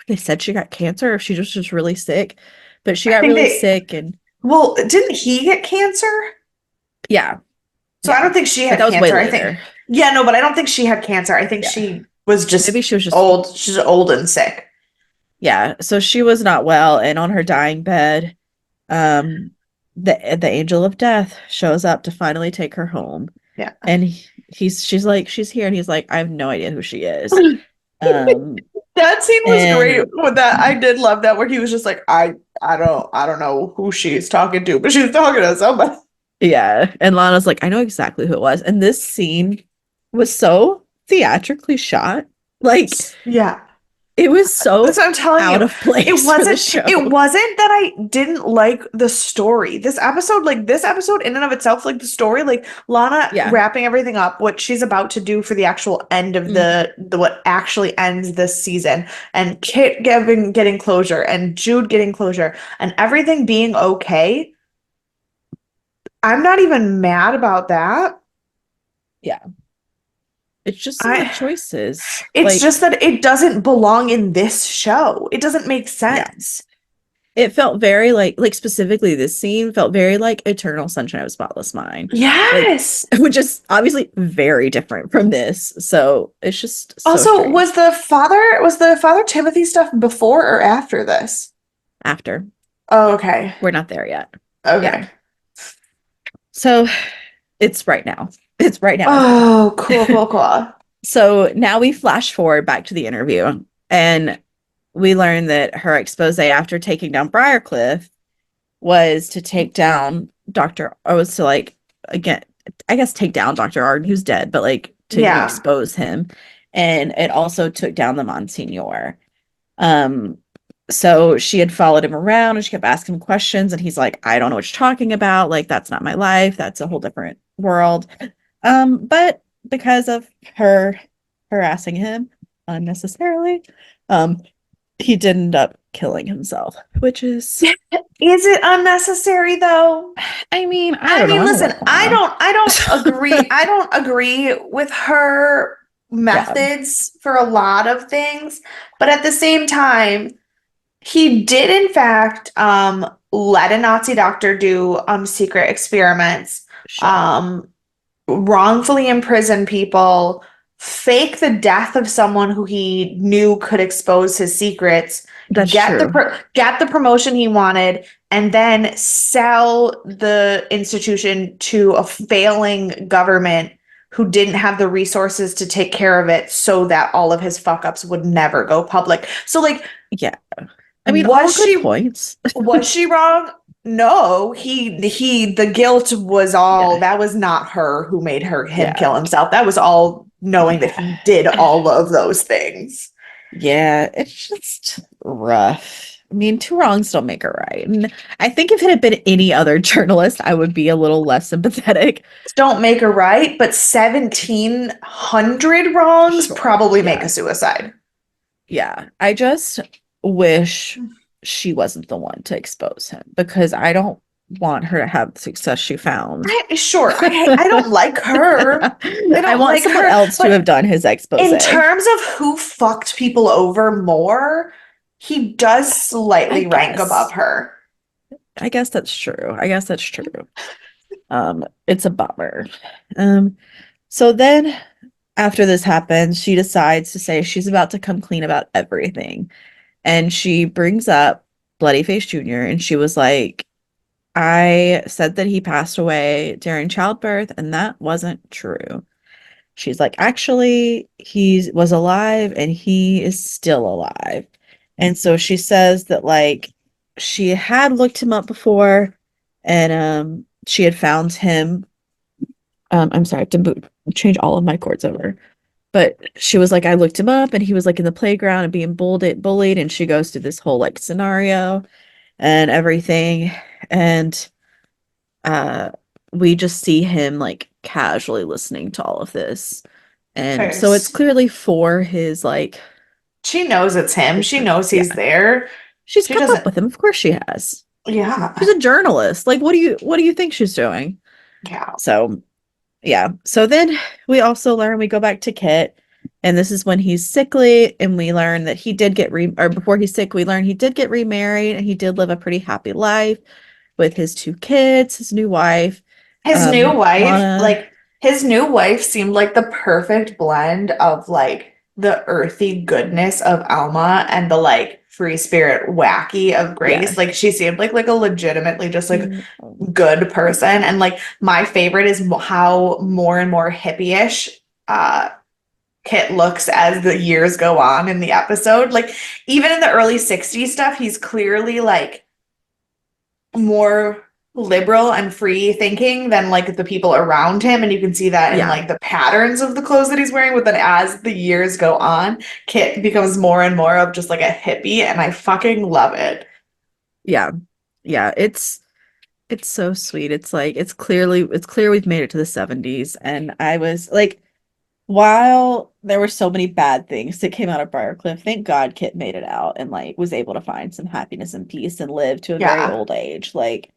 if they said she got cancer or if she was just really sick, but she I got think really they, sick, and well, didn't he get cancer? yeah, So I yeah, don't think she but had that was way cancer. I think, later. yeah, no, but I don't think she had cancer. I think Yeah, she was maybe just she was just old. She's old and sick. yeah. So she was not well, and on her dying bed, um, the angel of death shows up to finally take her home, Yeah. and she's like she's here, and he's like I have no idea who she is. Um, That scene was great and with that. I did love that where he was just like, I don't know who she's talking to, but she's talking to somebody. yeah, and Lana's like, I know exactly who it was. And this scene was so theatrically shot. Like Yeah. it was That's so what I'm telling out you. of place for the It show. wasn't that I didn't like the story. This episode in and of itself, like the story, like Lana Yeah. wrapping everything up, what she's about to do for the actual end of Mhm. the what actually ends this season, and Kit getting closure and Jude getting closure and everything being okay. I'm not even mad about that. Yeah. It's just some of the I choices. it's Like, just that it doesn't belong in this show. It doesn't make yeah. sense. It felt very like specifically this scene felt very like Eternal Sunshine of a Spotless Mind. Like, Yes. which is obviously very different from this. So it's just so Also, strange. was the Father Timothy stuff before or after this? After. Oh, okay. We're not there yet. Yeah. Okay. So it's right now. It's right now in time. Oh, cool, cool, cool. So now we flash forward back to the interview, and we learn that her expose after taking down Briarcliff was to take down Dr. or was to like again, I guess take down Dr. Arden, who's dead, but like to Yeah. expose him. And it also took down the Monsignor. Um, so she had followed him around and she kept asking him questions, and he's like, I don't know what you're talking about. Like, that's not my life. That's a whole different world. But because of her harassing him unnecessarily, um, he did end up killing himself, which is, Is it unnecessary though? I mean, I I don't know. mean, I'm a listen, little torn on. I don't agree. I don't agree with her Yeah, methods for a lot of things, but at the same time, he did in fact let a Nazi doctor do secret experiments, sure. um wrongfully imprison people, fake the death of someone who he knew could expose his secrets, That's true. get the promotion he wanted, and then sell the institution to a failing government who didn't have the resources to take care of it so that all of his fuck ups would never go public. So like Yeah. I mean, all was good she points. was she wrong? No, the guilt was all, Yeah. that was not her who made him Yeah. kill himself. That was all knowing that Yeah. he did all of those things. Yeah. It's just rough. I mean, two wrongs don't make a right. And I think if it had been any other journalist, I would be a little less sympathetic. Don't make a right, but 1,700 wrongs Sure. probably make a Yeah. suicide. Yeah. I just wish she wasn't the one to expose him because I don't want her to have the success she found. I don't like her. I I don't want like someone her. else to have But done his expose. in terms of who fucked people over more, he does I slightly rank above guess. her. I guess that's true. I guess that's true. It's a bummer. So then after this happens, she decides to say she's about to come clean about everything. And she brings up Bloody Face Jr. and she was like, I said that he passed away during childbirth, and that wasn't true. She's like, actually, he was alive and he is still alive. And so she says that like she had looked him up before and she had found him. I'm sorry, I have to change all of my cords over. But she was like, I looked him up and he was like in the playground and being bullied, and she goes through this whole like scenario and everything. And uh we just see him like casually listening to all of this. And Okay, so it's clearly for his like she knows it's him. She knows he's yeah. there. She's She come up doesn't. with him. Of course she has. She's Yeah. a journalist. Like what do you think she's doing? Yeah. So yeah. So then we also learn we go back to Kit, and this is when he's sickly, and we learn that he did get or before he's sick, we learn he did get remarried and he did live a pretty happy life with his two kids, his new wife. His new wife, Lana, like his new wife seemed like the perfect blend of like the earthy goodness of Alma and the like free spirit wacky of yeah. Grace. Like she seemed like a legitimately just like Mm, good person. And like my favorite is how more and more hippie-ish Kit looks as the years go on in the episode. Like even in the early 60s stuff, he's clearly like more liberal and free thinking than like the people around him, and you can see that in yeah. like the patterns of the clothes that he's wearing. But then as the years go on, Kit becomes more and more of just like a hippie, and I fucking love it. Yeah. Yeah. It's so sweet. It's like it's clear we've made it to the 70s. And I was like, while there were so many bad things that came out of Briarcliff, thank God Kit made it out and like was able to find some happiness and peace and live to a very Yeah. old age. Like,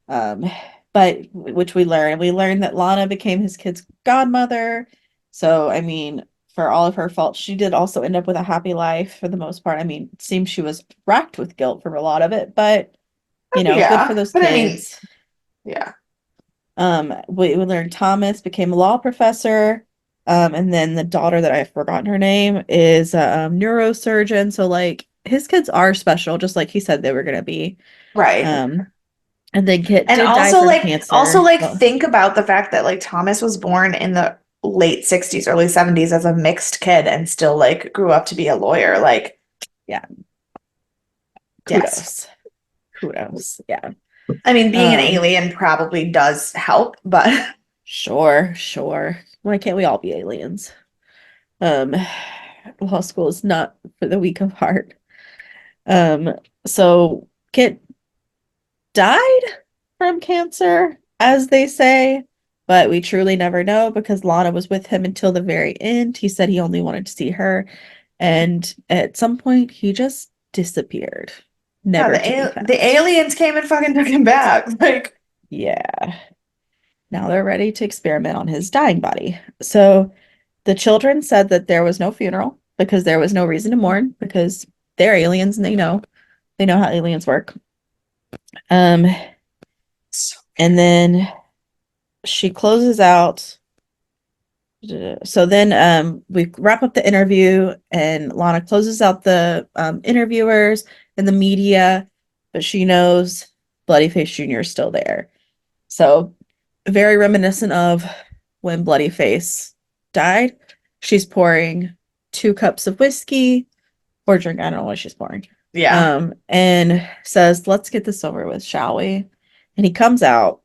um, but which we learned that Lana became his kid's godmother. So, I mean, for all of her faults, she did also end up with a happy life for the most part. I mean, it seems she was racked with guilt from a lot of it, but good for Yeah. those But I mean, kids. yeah. We learned Thomas became a law professor. And then the daughter that I've forgotten her name is a neurosurgeon. So like his kids are special, just like he said they were gonna be. Right. Um, and then Kit And did die from also cancer. like Well, think about the fact that like Thomas was born in the late 60s, early 70s as a mixed kid and still like grew up to be a lawyer. Like, yeah, yes. kudos. Kudos. Yeah. I mean, being an Um, alien probably does help, but sure, sure. Why can't we all be aliens? Um, law school is not for the weak of heart. Um, so Kit died from cancer, as they say, but we truly never know because Lana was with him until the very end. He said he only wanted to see her, and at some point he just disappeared, yeah, never to be the found. aliens came and fucking took him back. Like, Yeah. Now they're ready to experiment on his dying body. So the children said that there was no funeral because there was no reason to mourn because they're aliens and they know how aliens work. Um, and then she closes out. So then we wrap up the interview and Lana closes out the interviewers and the media, but she knows Bloodyface Jr. is still there. So very reminiscent of when Bloodyface died. She's pouring 2 cups of whiskey or drink. I don't know what she's pouring. yeah, And says, let's get this over with, shall we? And he comes out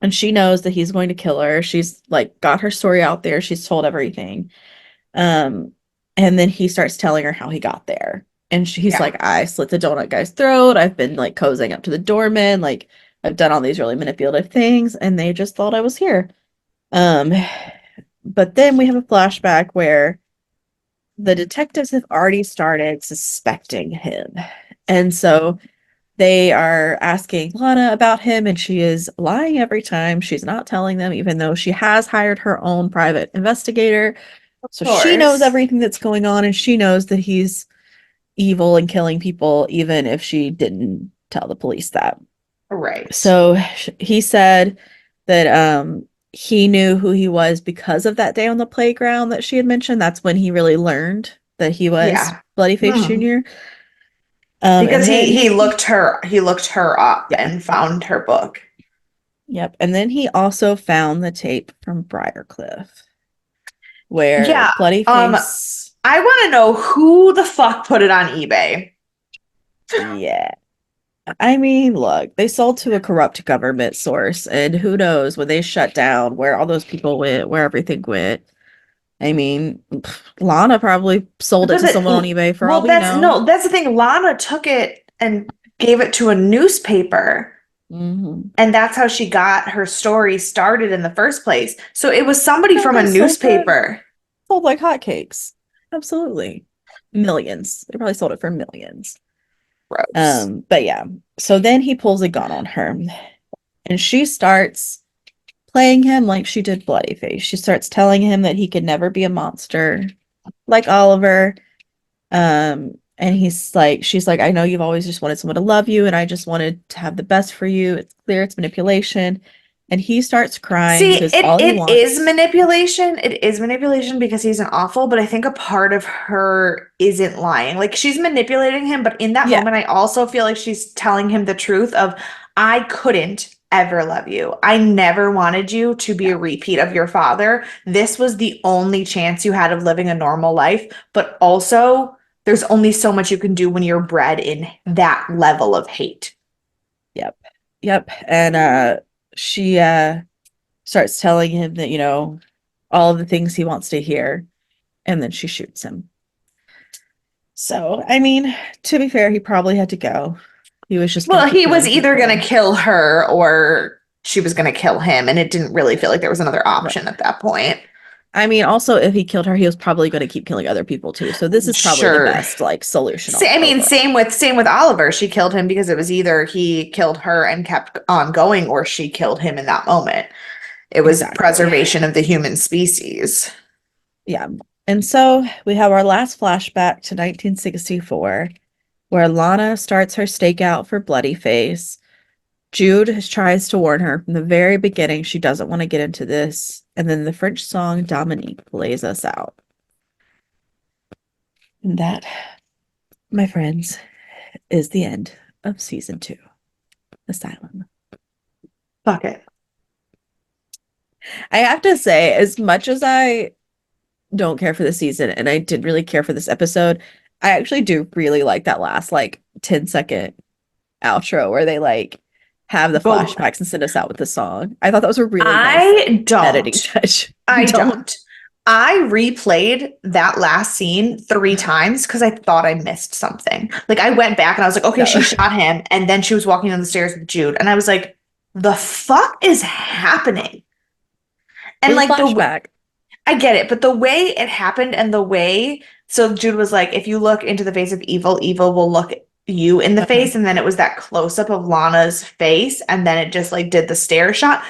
and she knows that he's going to kill her. She's like got her story out there. She's told everything. Um, and then he starts telling her how he got there. And he's yeah. like, I slit the donut guy's throat. I've been like cozying up to the doorman. Like I've done all these really manipulative things, and they just thought I was here. Um, but then we have a flashback where the detectives have already started suspecting him. And so they are asking Lana about him, and she is lying every time. She's not telling them, even though she has hired her own private investigator. So she knows course. everything that's going on, and she knows that he's evil and killing people, even if she didn't tell the police that. Right. So he said that he knew who he was because of that day on the playground that she had mentioned. That's when he really learned that he was Yeah. Bloodyface Hmm. Jr. Because And then he looked her up yeah, and found her book. yep. And then he also found the tape from Briarcliff where Yeah. Um, Bloodyface, I want to know who the fuck put it on eBay. yeah. I mean, look, they sold to a corrupt government source, and who knows when they shut down where all those people went, where everything went. I mean, Lana probably sold it But to someone on eBay for all well, we know. that's the thing. Lana took it and gave it to a newspaper, Hmm. and that's how she got her story started in the first place. So it was somebody from a Probably newspaper. sold like hotcakes. Absolutely. Millions. They probably sold it for millions. Gross. But yeah. So then he pulls a gun on her and she starts playing him like she did Bloodyface. She starts telling him that he could never be a monster like Oliver. And she's like, I know you've always just wanted someone to love you, and I just wanted to have the best for you. It's clear it's manipulation. And he starts crying See, because all he it is wants, manipulation. It is manipulation because he's an awful, but I think a part of her isn't lying. Like she's manipulating him, but in that yeah, moment, I also feel like she's telling him the truth of, I couldn't ever love you. I never wanted you to be yeah, a repeat of your father. This was the only chance you had of living a normal life, but also there's only so much you can do when you're bred in that level of hate. yep, yep. And she starts telling him that, all of the things he wants to hear, and then she shoots him. So, I mean, to be fair, he probably had to go. He was just going Well, to keep he was killing either going to people. kill her or she was going to kill him, and it didn't really feel like there was another Right. option at that point. I mean, also, if he killed her, he was probably going to keep killing other people too. So this is probably the Sure. best like solution I mean, overall. same with Oliver. She killed him because it was either he killed her and kept on going, or she killed him in that moment. It was Exactly. preservation of the human species. Yeah. And so we have our last flashback to 1964, where Lana starts her stakeout for Bloody Face. Jude tries to warn her from the very beginning she doesn't want to get into this. And then the French song Dominique lays us out. And that, my friends, is the end of season 2, Asylum. Fuck it. I have to say, as much as I don't care for the season and I didn't really care for this episode, I actually do really like that last like 10-second outro where they like have the But flashbacks and send us out with the song. I thought that was a really nice like I editing don't. touch. You I don't? don't. I replayed that last scene 3 times because I thought I missed something. Like I went back and I was like, okay, No. she shot him, and then she was walking down the stairs with Jude, and I was like, the fuck is happening? It And was a like flashback. I get it, but the way it happened and the way, so Jude was like, if you look into the face of evil, evil will look you in the Uh-huh. face, and then it was that close up of Lana's face, and then it just like did the stare shot.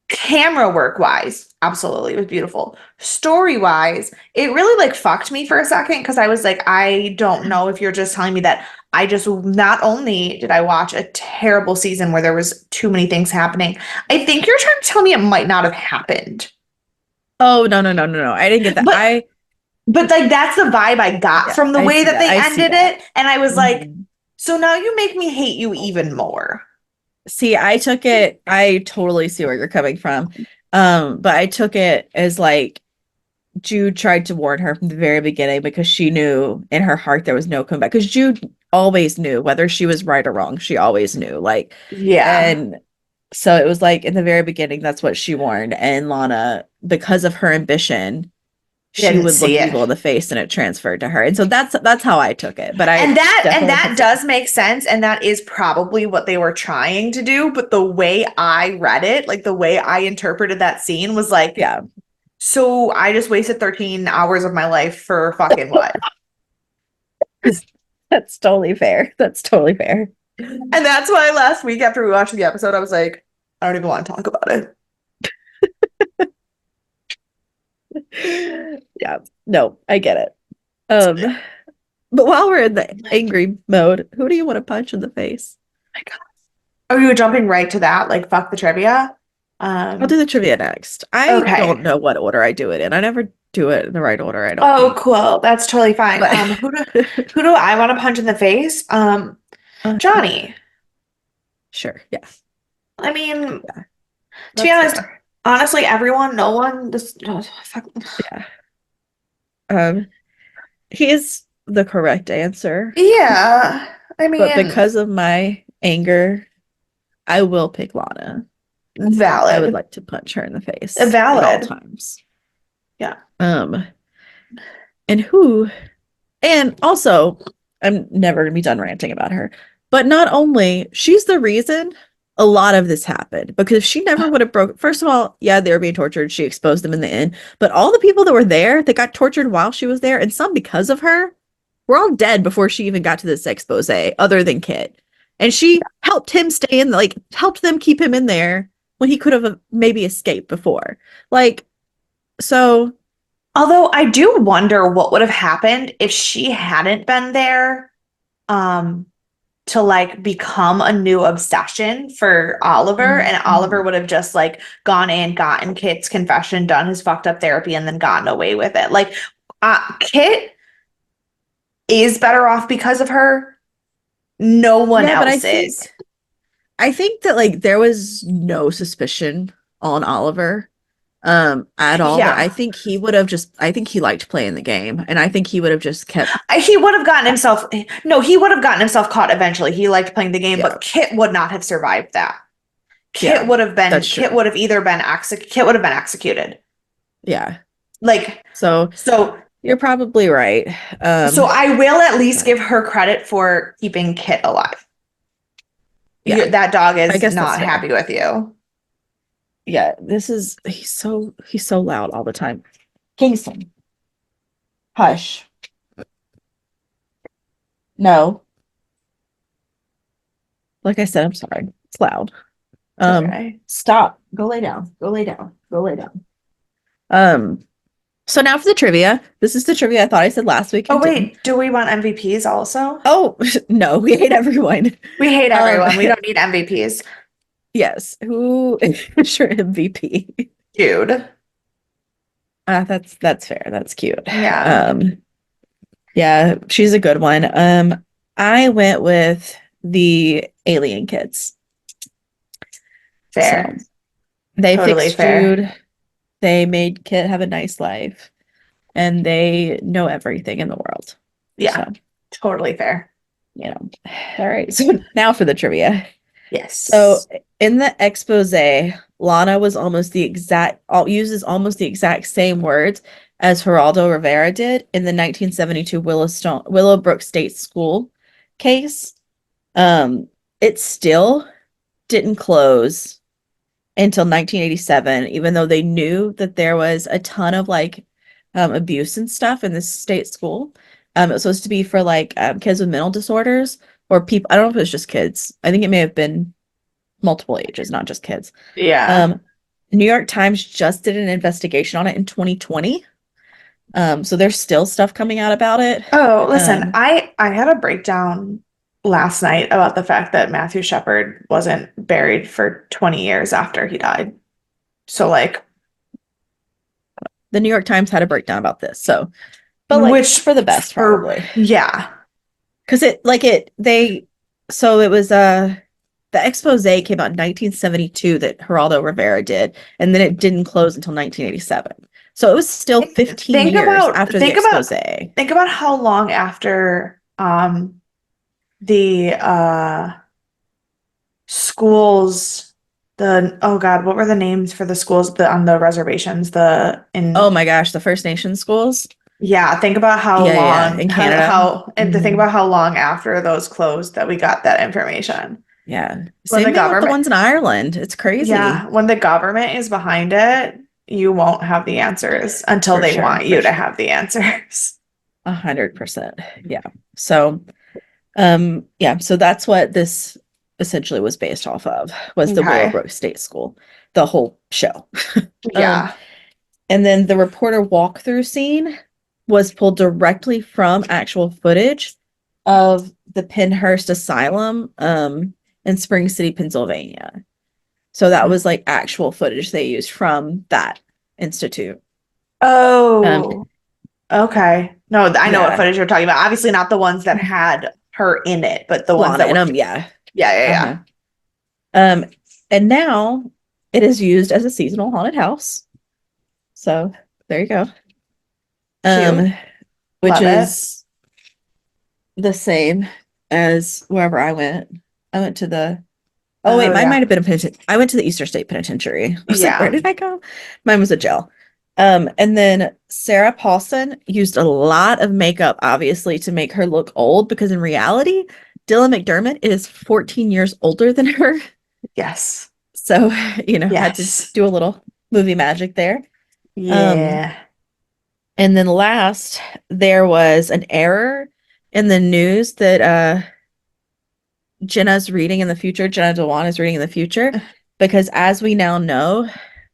Camera work wise, absolutely, it was beautiful. Story wise, it really like fucked me for a second because I was like, I don't know if you're just telling me that I just not only did I watch a terrible season where there was too many things happening, I think you're trying to tell me it might not have happened. Oh, no, no, no, no, no. I didn't get that. But like that's the vibe I got Yeah, from the I way see that that. they I see ended that. it. And I was like, Mhm. so now you make me hate you even more. See, I totally see where you're coming from. But I took it as like Jude tried to warn her from the very beginning because she knew in her heart there was no comeback. Because Jude always knew whether she was right or wrong. She always knew. Like, Yeah. and so it was like in the very beginning, that's what she warned. And Lana, because of her ambition, she Didn't would look see it. evil in the face and it transferred to her. And so that's how I took it. But I And definitely that could see. does make sense. And that is probably what they were trying to do. But the way I read it, like the way I interpreted that scene was like, Yeah. so I just wasted 13 hours of my life for fucking what? That's totally fair. That's totally fair. And that's why last week after we watched the episode, I was like, I don't even want to talk about it. Yeah, no, I get it. Um, but while we're in the angry mode, who do you want to punch in the face? My God. Oh, you were jumping right to that, like fuck the trivia. I'll do the trivia next. I Okay. don't know what order I do it in. I never do it in the right order, I don't Oh, think. cool. That's totally fine. But Who do I want to punch in the face? uh, Johnny. sure, yeah, I mean, yeah, to be that's honest, fair. honestly, everyone, no one, this, oh, fuck. Yeah. Um, he is the correct answer, Yeah, I but mean, because of my anger, I will pick Lana. I would valid. like to punch her in the face at all Valid. times. Yeah. Um, and who And also, I'm never going to be done ranting about her. But not only, she's the reason a lot of this happened. Because if she never would have broke, first of all, yeah, they were being tortured. She exposed them in the end. But all the people that were there that got tortured while she was there, and some because of her, were all dead before she even got to this expose, other than Kit. And she helped him stay in, like, helped them keep him in there when he could have maybe escaped before. Like, so, Although I do wonder what would have happened if she hadn't been there, um, to like become a new obsession for Oliver, and Oliver mhm. would have just like gone in, gotten Kit's confession, done his fucked up therapy, and then gotten away with it. Like, Kit is better off because of her. No one Yeah, but I else think is. I think that like there was no suspicion on Oliver at all, that I Yeah. think he would have just I think he liked playing the game, and I think he would have just kept. He would have gotten himself, no, he would have gotten himself caught eventually. He liked playing the game, Yeah, but Kit would not have survived that. yeah, that's Kit true. would have either been Kit would have been executed. Yeah, Like, so so, you're probably right. so I will at least But give her credit for keeping Kit alive. yeah, That dog I is guess that's not fair. happy with you. Yeah, he's so loud all the time. Kingston, hush. No, like I said, I'm sorry. It's loud. It's okay. Stop. Go lay down. Go lay down. Go lay down. Um, So now for the trivia. This is the trivia I thought I said last week Oh and didn't. wait, do we want MVPs also? Oh, no, we hate everyone. We hate Um, everyone. We don't need MVPs. yes, who is your MVP? Dude. That's fair. That's cute. Yeah. Um, yeah, she's a good one. I went with the alien kids. So Fair. they Totally fixed fair. food, they made Kit have a nice life, and they know everything in the world. So, Yeah. Totally fair. you know. All right. So now for the trivia. So Yes. in the expose, Lana was uses almost the exact same words as Geraldo Rivera did in the 1972 Willowbrook State School case. It still didn't close until 1987, even though they knew that there was a ton of like abuse and stuff in this state school. It was supposed to be for like kids with mental disorders or people. I don't know if it was just kids. I think it may have been multiple ages, not just kids. Yeah. Um, New York Times just did an investigation on it in 2020. So there's still stuff coming out about it. Oh, listen, Um, I had a breakdown last night about the fact that Matthew Shepard wasn't buried for 20 years after he died. So like, the New York Times had a breakdown about this. So, but like which for the best, for probably. yeah. Because it was the expose came out in 1972 that Geraldo Rivera did, and then it didn't close until 1987. So it was still 15 Think years about after the expose. think about how long after the schools, the oh God, what were the names for the schools on the reservations? The Oh in my gosh, the First Nation schools? Yeah, think about how Yeah, yeah, yeah, long in Canada. and to think Mhm. about how long after those closed that we got that information. Yeah. When the Same thing with the government, ones in Ireland. It's yeah, crazy. when the government is behind it, you won't have the answers until For they sure, want for you to sure. have the answers. 100%. Yeah. So Yeah, so that's what this essentially was based off of, was the Okay. Willowbrook State School, the whole show. Um, Yeah. and then the reporter walkthrough scene was pulled directly from actual footage of the Pennhurst Asylum in Spring City, Pennsylvania. So that was like actual footage they used from that institute. Um, Oh, okay. No, I know what yeah, footage you're talking about. Obviously not the ones that had her in it, but the ones Lana that and were, yeah. yeah, yeah, Uh-huh. yeah. Um, and now it is used as a seasonal haunted house. So there you go. Cute. Um, which Love it. is the same as wherever I went. I went to the Oh wait, Oh, mine might yeah. have been a penitentiary. I went to the Easter State Penitentiary. I was like, where Yeah. did I go? Mine was a jail. And then Sarah Paulson used a lot of makeup, obviously, to make her look old, because in reality, Dylan McDermott is 14 years older than her. Yes. So, had to Yes. do a little movie magic there. Um, Yeah. and then last, there was an error in the news that Jenna's reading in the future. Jenna Dewan is reading in the future, because as we now know,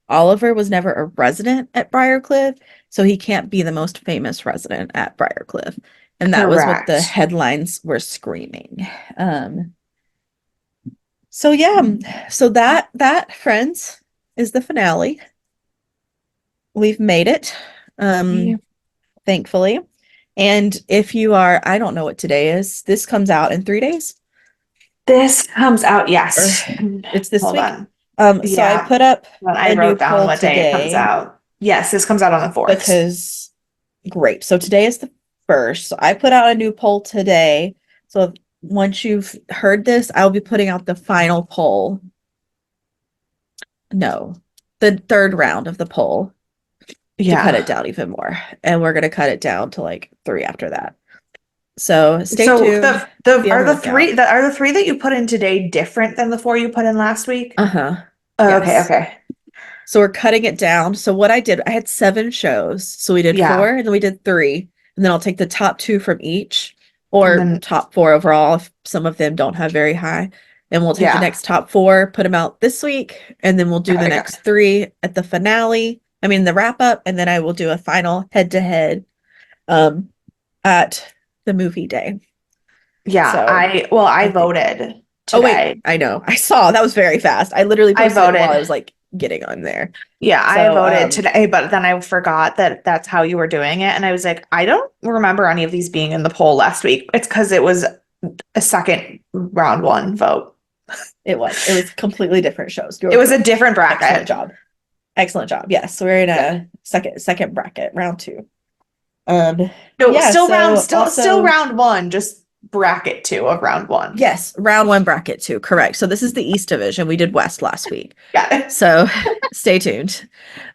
Oliver was never a resident at Briarcliff, so he can't be the most famous resident at Briarcliff. And that was what the Correct. headlines were screaming. Um, so yeah, so that friends is the finale. We've made it. Yeah. Thankfully. And if you are, I don't know what today is. This comes out in 3 days, This comes out, or yes. it's this Hold week. on. So I Yeah. put up When I a new wrote down poll what day it comes today out. Yes, this comes out on the 4th. because great. So today is the first. So I put out a new poll today. So once you've heard this, I'll be putting out the final poll. No, the third round of the poll to cut it Yeah. down even more. And we're going to cut it down to like 3 after that. So stay So tuned. the Be on are the the three lookout. that are the three that you put in today different than the four you put in last week? Uh-huh. Oh, okay, Yes. okay. So we're cutting it down. So what I did, I had 7 shows. So we did Yeah. 4 and then we did 3. And then I'll take the top 2 from each, And or then top 4 overall if some of them don't have very high. And we'll take the yeah. next top 4, put them out this week, and then we'll do Got the it, got it. next 3 at the finale. I mean the wrap up, and then I will do a final head to head at the movie day. Yeah, So I I think. voted Oh wait, today. I know. I saw that was very fast. I literally I posted it while I voted. was like getting on there. Yeah, I So voted today, but then I forgot that that's how you were doing it. And I was like, I don't remember any of these being in the poll last week. It's because it was a second round one vote. it was completely different shows. You It were was a correct. different Excellent bracket. job. Excellent job. Yes, we're in Yeah. a second bracket, round 2. No, Yeah, so still also round one, just bracket two of round one. yes, round 1 bracket 2, correct. So this is the East Division. We did West last week. Got it. So stay tuned.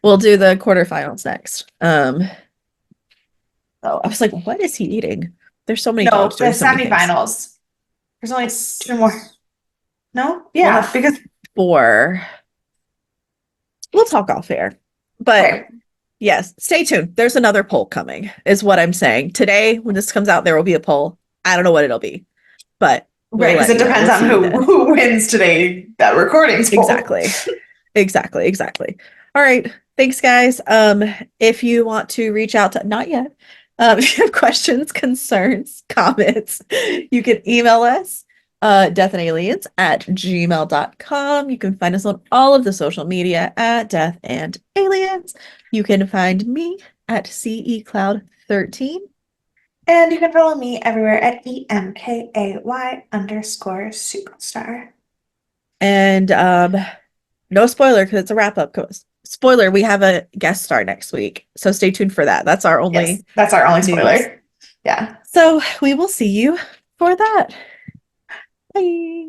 We'll do the quarterfinals next. Oh, I was like, what is he eating? There's so many No, dogs the doing so many things. semifinals. There's only two more. No? We'll Yeah, have because 4. We'll talk off air. But okay. yes, stay tuned. There's another poll coming, is what I'm saying. Today, when this comes out, there will be a poll. I don't know what it'll be, but we'll Right, because let it you know. depends We'll on see you then. who wins today that recording's poll. Exactly. Exactly. All right. Thanks, guys. If you want to reach out to, not yet, if you have questions, concerns, comments, you can email us, deathandaliens@gmail.com. You can find us on all of the social media at Death and Aliens. You can find me at CECloud13. And you can follow me everywhere at EMKAY_superstar. And no spoiler because it's a wrap up. Spoiler, we have a guest star next week. So stay tuned for that. That's our Yes, only that's our only news. spoiler. Yeah. So we will see you for that. Bye.